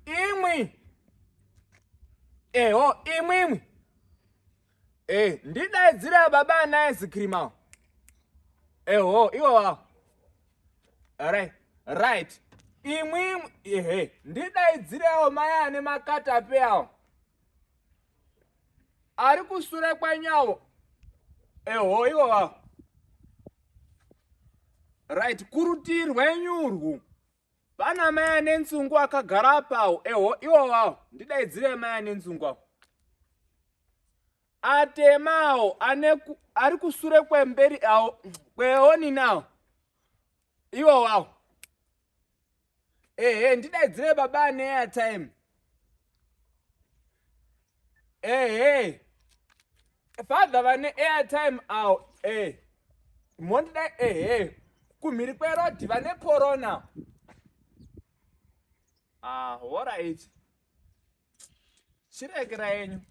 Imwi. Eho, imwi. Ndidaidzira baba na ice cream. Eho, iwo. Right. Imwi. Ndidaidzira maya ane makatape awo. Ari kusure kwanyawo. Eho, iwo. Right, kurutivi rwenyurwu. Pana mai ane nzungu akagara pawo. Eho, iwo. Ndidaidzire mai ane nzungu. Atemawo ari kusure kwemberi awo kweoni nawo. Iwo. Ndidaidzire baba ane airtime. Father vane airtime awo. Mondidai kumhiri kwerodi vane corona. All right. Chirekera yenyu.